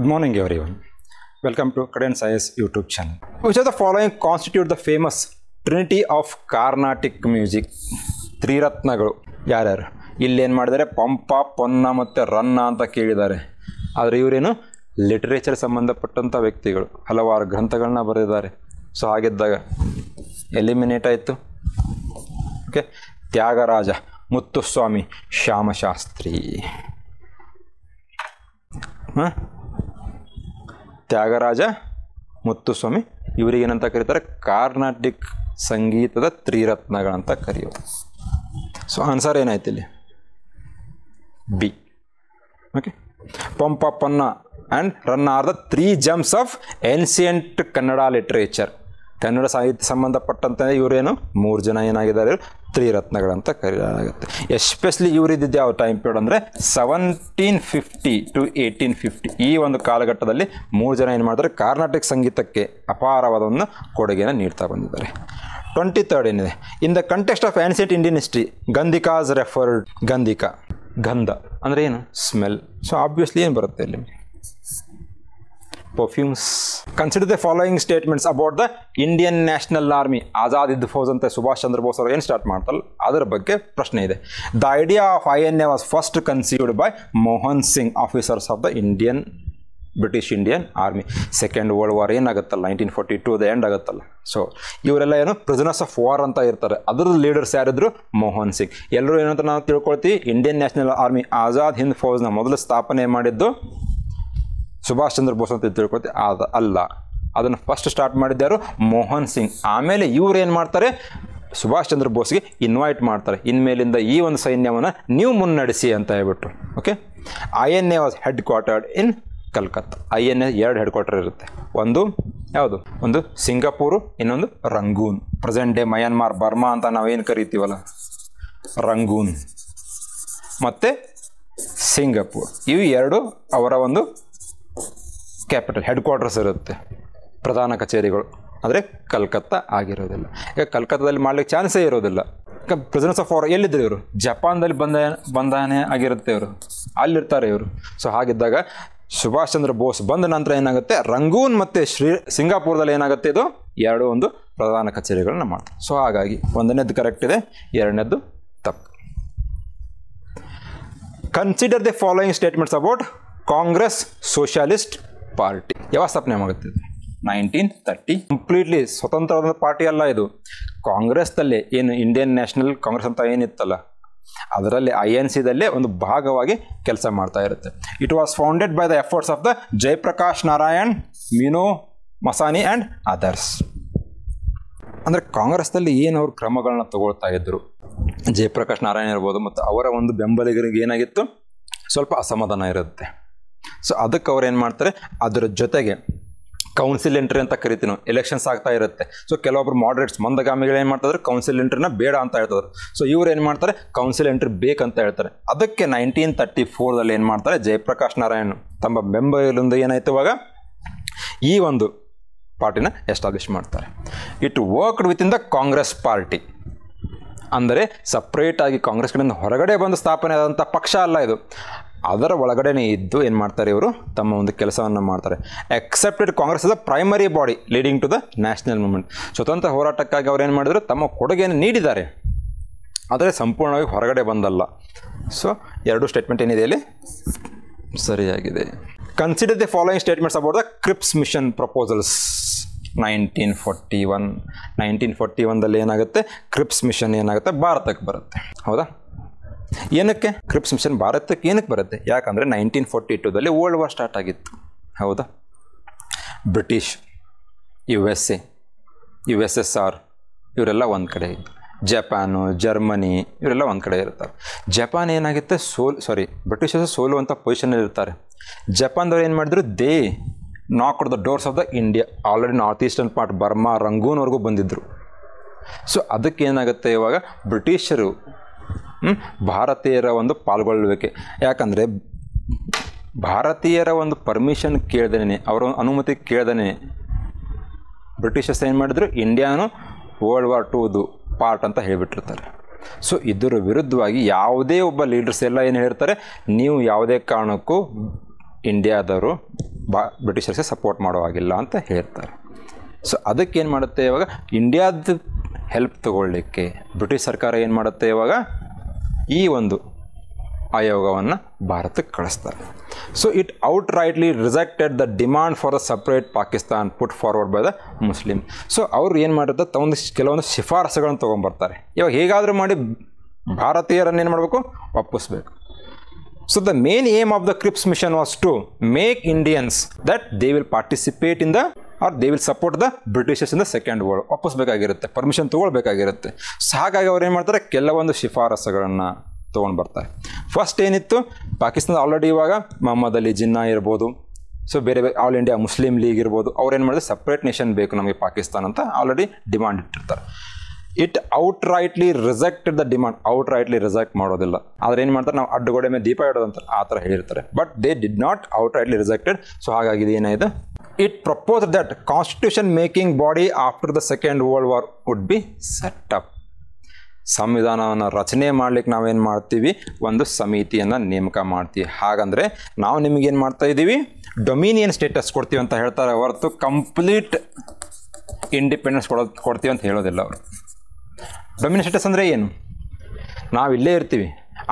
Good morning, everyone. Welcome to Cadence IAS YouTube channel. Which of the following constitute the famous Trinity of Carnatic music? ತ್ರಿರತ್ನಗಳು ಯಾರ್ಯಾರು? ಇಲ್ಲಿ ಏನು ಮಾಡಿದ್ದಾರೆ? ಪಂಪ, ಪೊನ್ನ ಮತ್ತು ರನ್ನ ಅಂತ ಕೇಳಿದ್ದಾರೆ. ಆದರೆ ಇವರೇನು ಲಿಟರೇಚರ್ ಸಂಬಂಧಪಟ್ಟಂಥ ವ್ಯಕ್ತಿಗಳು, ಹಲವಾರು ಗ್ರಂಥಗಳನ್ನ ಬರೆದಿದ್ದಾರೆ. ಸೊ ಹಾಗಿದ್ದಾಗ ಎಲಿಮಿನೇಟ್ ಆಯಿತು. ಓಕೆ, ತ್ಯಾಗರಾಜ, ಮುತ್ತುಸ್ವಾಮಿ, ಶ್ಯಾಮಶಾಸ್ತ್ರಿ. ತ್ಯಾಗರಾಜ, ಮುತ್ತುಸ್ವಾಮಿ ಇವರಿಗೇನಂತ ಕರೀತಾರೆ? ಕಾರ್ನಾಟಿಕ್ ಸಂಗೀತದ ತ್ರಿರತ್ನಗಳಂತ ಕರೆಯೋದು. ಸೊ ಆನ್ಸರ್ ಏನಾಯ್ತು ಇಲ್ಲಿ? B. Okay, Pampa, Ponna and Ranna are the 3 gems of ancient Kannada literature. Kannada ಸಾಹಿತ್ಯ ಸಂಬಂಧಪಟ್ಟಂತೆ ಇವರೇನು 3 ಜನ ಏನಾಗಿದ್ದಾರೆ? ತ್ರಿರತ್ನಗಳಂತ ಕರೆಯಲಾಗುತ್ತೆ. ಎಸ್ಪೆಷಲಿ ಇವರಿದ್ದಿದ್ದು ಯಾವ ಟೈಮ್ ಪೀರಿಯಡ್ ಅಂದರೆ 1750 to 1850. ಈ ಒಂದು ಕಾಲಘಟ್ಟದಲ್ಲಿ 3 ಜನ ಏನು ಮಾಡ್ತಾರೆ? ಕಾರ್ನಾಟಿಕ್ ಸಂಗೀತಕ್ಕೆ ಅಪಾರವಾದ ಒಂದು ಕೊಡುಗೆಯನ್ನು ನೀಡ್ತಾ ಬಂದಿದ್ದಾರೆ. 23rd ಏನಿದೆ? In the context of ancient Indian history ಗಂಧಿಕಾಸ್ ರೆಫರ್ಡ್. ಗಂಧಿಕ, ಗಂಧ ಅಂದರೆ ಏನು? ಸ್ಮೆಲ್. ಸೊ ಆಬ್ವಿಯಸ್ಲಿ ಏನು ಬರುತ್ತೆ ಇಲ್ಲಿ? Perfumes. Consider the following statements about the Indian National Army. Azad Hind Fauj ಅಂತ ಸುಭಾಷ್ ಚಂದ್ರ ಬೋಸ್ ಅವರು ಏನು ಸ್ಟಾರ್ಟ್ ಮಾಡ್ತಾರಲ್ಲ ಅದರ ಬಗ್ಗೆ ಪ್ರಶ್ನೆ ಇದೆ. The idea of INA was first conceived by Mohan Singh, officers of the British Indian Army. Second world war ಏನಾಗುತ್ತಲ್ಲ 1942 ಎಂಡ್ ಆಗುತ್ತಲ್ಲ. ಸೊ ಇವರೆಲ್ಲ ಏನು ಪ್ರಿಸನರ್ಸ್ ಆಫ್ ವಾರ್ ಅಂತ ಇರ್ತಾರೆ. ಅದ್ರದ್ದು ಲೀಡರ್ಸ್ ಯಾರಿದ್ರು? ಮೋಹನ್ ಸಿಂಗ್. ಎಲ್ಲರೂ ಏನಂತ ನಾವು ತಿಳ್ಕೊಳ್ತೀವಿ, Indian National Army Azad Hind ಫೌಜ್ನ ಮೊದಲು ಸ್ಥಾಪನೆ ಮಾಡಿದ್ದು ಸುಭಾಷ್ ಚಂದ್ರ ಬೋಸ್ ಅಂತ ತಿಳ್ಕೊಳ್ತೀವಿ. ಅಲ್ಲ, ಅದನ್ನು ಫಸ್ಟ್ ಸ್ಟಾರ್ಟ್ ಮಾಡಿದ್ದಾರು ಮೋಹನ್ ಸಿಂಗ್. ಆಮೇಲೆ ಇವ್ರು ಏನು ಮಾಡ್ತಾರೆ? ಸುಭಾಷ್ ಚಂದ್ರ ಬೋಸ್ಗೆ ಇನ್ವೈಟ್ ಮಾಡ್ತಾರೆ, ಇನ್ಮೇಲಿಂದ ಈ ಒಂದು ಸೈನ್ಯವನ್ನು ನೀವು ಮುನ್ನಡೆಸಿ ಅಂತ ಹೇಳ್ಬಿಟ್ಟು. Okay, INA was headquartered in Calcutta. INA 2 headquarter ಇರುತ್ತೆ. ಒಂದು ಯಾವುದು? ಒಂದು ಸಿಂಗಾಪುರು, ಇನ್ನೊಂದು Rangoon. Present day Myanmar, Burma ಅಂತ ನಾವೇನು ಕರಿತೀವಲ್ಲ, ರಂಗೂನ್ ಮತ್ತು ಸಿಂಗಾಪುರ್. ಇವು 2 ಅವರ ಒಂದು ಕ್ಯಾಪಿಟಲ್, ಹೆಡ್ ಕ್ವಾರ್ಟರ್ಸ್ ಇರುತ್ತೆ. ಪ್ರಧಾನ ಕಚೇರಿಗಳು ಅಂದರೆ ಕಲ್ಕತ್ತಾ ಆಗಿರೋದಿಲ್ಲ. ಈಗ ಕಲ್ಕತ್ತಾದಲ್ಲಿ ಮಾಡ್ಲಿಕ್ಕೆ ಚಾನ್ಸೇ ಇರೋದಿಲ್ಲ. ಈಗ ಪ್ರೆಸಿಡೆನ್ಸ್ ಆಫ್ ವಾರ್ ಎಲ್ಲಿದ್ದರು ಇವರು? ಜಪಾನ್ದಲ್ಲಿ ಬಂಧನೆ ಆಗಿರುತ್ತೆ, ಇವರು ಅಲ್ಲಿರ್ತಾರೆ ಇವರು. ಸೊ ಹಾಗಿದ್ದಾಗ ಸುಭಾಷ್ ಚಂದ್ರ ಬೋಸ್ ಬಂದ ನಂತರ ಏನಾಗುತ್ತೆ? ರಂಗೂನ್ ಮತ್ತು ಸಿಂಗಾಪುರದಲ್ಲಿ ಏನಾಗುತ್ತೆ? ಇದು 2 ಒಂದು ಪ್ರಧಾನ ಕಚೇರಿಗಳನ್ನ ಮಾಡ್ತಾರೆ. ಸೊ ಹಾಗಾಗಿ 1ನೇದು ಕರೆಕ್ಟ್ ಇದೆ, 2ನೇದು ತಪ್ಪು. Consider the following statements about Congress socialist party. ಯಾವಾಗ ಸ್ಥಾಪನೆ ಆಗುತ್ತೆ? 1930. ಕಂಪ್ಲೀಟ್ಲಿ ಸ್ವತಂತ್ರವಾದ ಪಾರ್ಟಿ ಅಲ್ಲ ಇದು. ಕಾಂಗ್ರೆಸ್ದಲ್ಲೇ ಏನು ಇಂಡಿಯನ್ ನ್ಯಾಷನಲ್ ಕಾಂಗ್ರೆಸ್ ಅಂತ ಏನಿತ್ತಲ್ಲ ಅದರಲ್ಲಿ INCದಲ್ಲೇ ಒಂದು ಭಾಗವಾಗಿ ಕೆಲಸ ಮಾಡ್ತಾ ಇರುತ್ತೆ. It was founded by the efforts of the Jayaprakash Narayan, Minoo Masani and others. ಅಂದರೆ ಕಾಂಗ್ರೆಸ್ದಲ್ಲಿ ಏನು ಅವ್ರ ಕ್ರಮಗಳನ್ನ ತಗೊಳ್ತಾ ಇದ್ರು, ಜಯಪ್ರಕಾಶ್ ನಾರಾಯಣ್ ಇರ್ಬೋದು, ಮತ್ತು ಅವರ ಒಂದು ಬೆಂಬಲಿಗರಿಗೆ ಏನಾಗಿತ್ತು? ಸ್ವಲ್ಪ ಅಸಮಾಧಾನ ಇರುತ್ತೆ. ಸೊ ಅದಕ್ಕೆ ಅವ್ರು ಏನು ಮಾಡ್ತಾರೆ? ಅದರ ಜೊತೆಗೆ ಕೌನ್ಸಿಲ್ ಎಂಟ್ರಿ ಅಂತ ಕರಿತೀವಿ ನಾವು. ಎಲೆಕ್ಷನ್ಸ್ ಆಗ್ತಾ ಇರುತ್ತೆ. ಸೊ ಕೆಲವೊಬ್ರು ಮಾಡರೇಟ್ಸ್ ಮಂದಗಾಮಿಗಳು ಏನು ಮಾಡ್ತಾರೆ? ಕೌನ್ಸಿಲ್ ಎಂಟ್ರಿನ ಬೇಡ ಅಂತ ಹೇಳ್ತಾರೆ. ಸೊ ಇವ್ರು ಏನು ಮಾಡ್ತಾರೆ? ಕೌನ್ಸಿಲ್ ಎಂಟ್ರಿ ಬೇಕಂತ ಹೇಳ್ತಾರೆ. ಅದಕ್ಕೆ 1934ದಲ್ಲಿ ಏನು ಮಾಡ್ತಾರೆ? ಜಯಪ್ರಕಾಶ್ ನಾರಾಯಣ್ ತಮ್ಮ ಬೆಂಬಲಿಂದ ಏನಾಯ್ತು ಇವಾಗ ಈ ಒಂದು ಪಾರ್ಟಿನ ಎಸ್ಟಾಬ್ಲಿಷ್ ಮಾಡ್ತಾರೆ. It worked with in the Congress party. ಅಂದರೆ ಸಪ್ರೇಟಾಗಿ ಕಾಂಗ್ರೆಸ್ ಕಡೆಯಿಂದ ಹೊರಗಡೆ ಬಂದು ಸ್ಥಾಪನೆ ಆದಂಥ ಪಕ್ಷ ಅಲ್ಲ ಇದು. ಅದರ ಒಳಗಡೆನೇ ಇದ್ದು ಏನು ಮಾಡ್ತಾರೆ ಇವರು? ತಮ್ಮ ಒಂದು ಕೆಲಸವನ್ನು ಮಾಡ್ತಾರೆ. Accepted Congress is the primary body leading to the national movement. ಸ್ವತಂತ್ರ ಹೋರಾಟಕ್ಕಾಗಿ ಅವ್ರು ಏನು ಮಾಡಿದ್ರು? ತಮ್ಮ ಕೊಡುಗೆಯನ್ನು ನೀಡಿದ್ದಾರೆ, ಆದರೆ ಸಂಪೂರ್ಣವಾಗಿ ಹೊರಗಡೆ ಬಂದಲ್ಲ. ಸೊ 2 ಸ್ಟೇಟ್ಮೆಂಟ್ ಏನಿದೆ ಇಲ್ಲಿ ಸರಿಯಾಗಿದೆ. Consider the following statements about the Cripps mission proposals. 1941ದಲ್ಲಿ ಏನಾಗುತ್ತೆ? ಕ್ರಿಪ್ಸ್ ಮಿಷನ್ ಏನಾಗುತ್ತೆ? ಭಾರತಕ್ಕೆ ಬರುತ್ತೆ. ಹೌದಾ? ಏನಕ್ಕೆ ಕ್ರಿಪ್ಸ್ ಮಿಷನ್ ಭಾರತಕ್ಕೆ ಏನಕ್ಕೆ ಬರುತ್ತೆ? ಯಾಕಂದರೆ 1942ದಲ್ಲಿ ವರ್ಲ್ಡ್ ವಾರ್ ಸ್ಟಾರ್ಟ್ ಆಗಿತ್ತು. ಹೌದಾ? ಬ್ರಿಟಿಷ್, USA, USSR ಇವರೆಲ್ಲ ಒಂದು ಕಡೆ, ಜಪಾನು, ಜರ್ಮನಿ ಇವರೆಲ್ಲ ಒಂದು ಕಡೆ ಇರ್ತಾರೆ. ಜಪಾನ್ ಏನಾಗುತ್ತೆ? ಬ್ರಿಟಿಷರ್ಸ್ ಸೋಲುವಂಥ ಪೊಸಿಷನಲ್ಲಿ ಇರ್ತಾರೆ. ಜಪಾನ್ದವ್ರು ಏನು ಮಾಡಿದ್ರು? They knocked the doors of the India. Already north eastern part Burma, ರಂಗೂನ್ವರೆಗೂ ಬಂದಿದ್ದರು. ಸೊ ಅದಕ್ಕೆ ಏನಾಗುತ್ತೆ ಇವಾಗ? ಬ್ರಿಟಿಷರು ಭಾರತೀಯರ ಒಂದು ಪಾಲ್ಗೊಳ್ಳುವಿಕೆ. ಯಾಕಂದರೆ ಭಾರತೀಯರ ಒಂದು ಪರ್ಮಿಷನ್ ಕೇಳ್ದೇ, ಅವರ ಅನುಮತಿ ಕೇಳ್ದೇ ಬ್ರಿಟಿಷರ್ಸ್ ಏನು ಮಾಡಿದ್ರು? ಇಂಡಿಯಾನು ವರ್ಲ್ಡ್ ವಾರ್ 2ದು ಪಾರ್ಟ್ ಅಂತ ಹೇಳಿಬಿಟ್ಟಿರ್ತಾರೆ. ಸೊ ಇದರ ವಿರುದ್ಧವಾಗಿ ಯಾವುದೇ ಒಬ್ಬ ಲೀಡರ್ಸ್ ಎಲ್ಲ ಏನು ಹೇಳ್ತಾರೆ? ನೀವು ಯಾವುದೇ ಕಾರಣಕ್ಕೂ ಇಂಡಿಯಾದವರು ಬ್ರಿಟಿಷರ್ಸ್ಗೆ ಸಪೋರ್ಟ್ ಮಾಡೋ ಹಾಗಿಲ್ಲ ಅಂತ ಹೇಳ್ತಾರೆ. ಸೊ ಅದಕ್ಕೇನು ಮಾಡುತ್ತೆ ಇವಾಗ ಇಂಡಿಯಾದ ಹೆಲ್ಪ್ ತಗೊಳ್ಳಿಕ್ಕೆ ಬ್ರಿಟಿಷ್ ಸರ್ಕಾರ ಏನು ಮಾಡುತ್ತೆ ಇವಾಗ ಈ ಒಂದು ಆಯೋಗವನ್ನು ಭಾರತಕ್ಕೆ ಕಳಿಸ್ತಾರೆ. So it out rightly rejected the demand for the separate Pakistan put forward by the Muslim. So ಅವ್ರು ಏನು ಮಾಡಿರ್ತಾರೆ ಕೆಲವೊಂದು ಶಿಫಾರಸುಗಳನ್ನು ತೊಗೊಂಬರ್ತಾರೆ. ಇವಾಗ ಹೇಗಾದರೂ ಮಾಡಿ ಭಾರತೀಯರನ್ನು ಏನು ಮಾಡಬೇಕು, ಒಪ್ಪಿಸ್ಬೇಕು. So the main aim of the Cripps mission was to make Indians that they will participate in the or they will support the Britishers in the second world. ಒಪ್ಪಿಸ್ಬೇಕಾಗಿರುತ್ತೆ, ಪರ್ಮಿಷನ್ ತೊಗೊಳ್ಬೇಕಾಗಿರುತ್ತೆ. ಸೊ ಹಾಗಾಗಿ ಅವ್ರು ಏನು ಮಾಡ್ತಾರೆ, ಕೆಲವೊಂದು ಶಿಫಾರಸುಗಳನ್ನು ತೊಗೊಂಡು ಬರ್ತಾರೆ. ಫಸ್ಟ್ ಏನಿತ್ತು, ಪಾಕಿಸ್ತಾನ ಆಲ್ರೆಡಿ ಇವಾಗ ಮೊಹಮ್ಮದ್ ಅಲಿ ಜಿನ್ನಾ ಇರ್ಬೋದು, ಸೊ ಬೇರೆ ಆಲ್ ಇಂಡಿಯಾ ಮುಸ್ಲಿಂ ಲೀಗ್ ಇರ್ಬೋದು, ಅವ್ರು ಏನು ಮಾಡಿದ್ರೆ ಸಪ್ರೇಟ್ ನೇಷನ್ ಬೇಕು ನಮಗೆ ಪಾಕಿಸ್ತಾನ ಅಂತ ಆಲ್ರೆಡಿ ಡಿಮಾಂಡ್ ಇಟ್ಟಿರ್ತಾರೆ. It out rightly rejected the demand. Out rightly reject ಮಾಡೋದಿಲ್ಲ, ಆದರೆ ಏನು ಮಾಡ್ತಾರೆ, ನಾವು ಅಡ್ಡಗೋಡೆ ಮೇಲೆ ದೀಪ ಇಡೋದಂತ ಆ ಥರ ಹೇಳಿರ್ತಾರೆ. But they did not out rightly rejected. So ಹಾಗಾಗಿ ಇದು ಏನಾಯಿತು, it propose that constitution making body after the second world war would be set up. ಸಂವಿಧಾನವನ್ನು ರಚನೆ ಮಾಡ್ಲಿಕ್ಕೆ ನಾವೇನು ಮಾಡ್ತೀವಿ, ಒಂದು ಸಮಿತಿಯನ್ನು ನೇಮಕ ಮಾಡ್ತೀವಿ. ಹಾಗಂದರೆ ನಾವು ನಿಮಗೇನು ಮಾಡ್ತಾ ಇದ್ದೀವಿ, ಡೊಮಿನಿಯನ್ ಸ್ಟೇಟಸ್ ಕೊಡ್ತೀವಿ ಅಂತ ಹೇಳ್ತಾರೆ ಹೊರತು ಕಂಪ್ಲೀಟ್ ಇಂಡಿಪೆಂಡೆನ್ಸ್ ಕೊಡ್ತೀವಿ ಅಂತ ಹೇಳೋದಿಲ್ಲ ಅವರು. ಡೊಮಿನಿಯನ್ ಸ್ಟೇಟಸ್ ಅಂದರೆ ಏನು, ನಾವಿಲ್ಲೇ ಇರ್ತೀವಿ,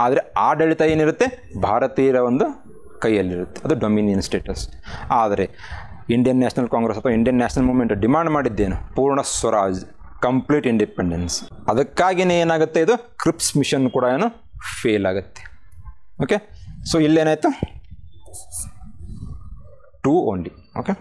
ಆದರೆ ಆಡಳಿತ ಏನಿರುತ್ತೆ ಭಾರತೀಯರ ಒಂದು ಕೈಯಲ್ಲಿರುತ್ತೆ, ಅದು ಡೊಮಿನಿಯನ್ ಸ್ಟೇಟಸ್. ಆದರೆ ಇಂಡಿಯನ್ ನ್ಯಾಷನಲ್ ಕಾಂಗ್ರೆಸ್ ಅಥವಾ ಇಂಡಿಯನ್ ನ್ಯಾಷನಲ್ ಮೂವ್ಮೆಂಟ್ ಡಿಮಾಂಡ್ ಮಾಡಿದ್ದೇನು, ಪೂರ್ಣ ಸ್ವರಾಜ್, ಕಂಪ್ಲೀಟ್ ಇಂಡಿಪೆಂಡೆನ್ಸ್. ಅದಕ್ಕಾಗಿಯೇ ಏನಾಗುತ್ತೆ, ಇದು ಕ್ರಿಪ್ಸ್ ಮಿಷನ್ ಕೂಡ ಏನು ಫೇಲ್ ಆಗುತ್ತೆ. ಓಕೆ, ಸೊ ಇಲ್ಲೇನಾಯಿತು 2 ಓನ್ಲಿ. ಓಕೆ.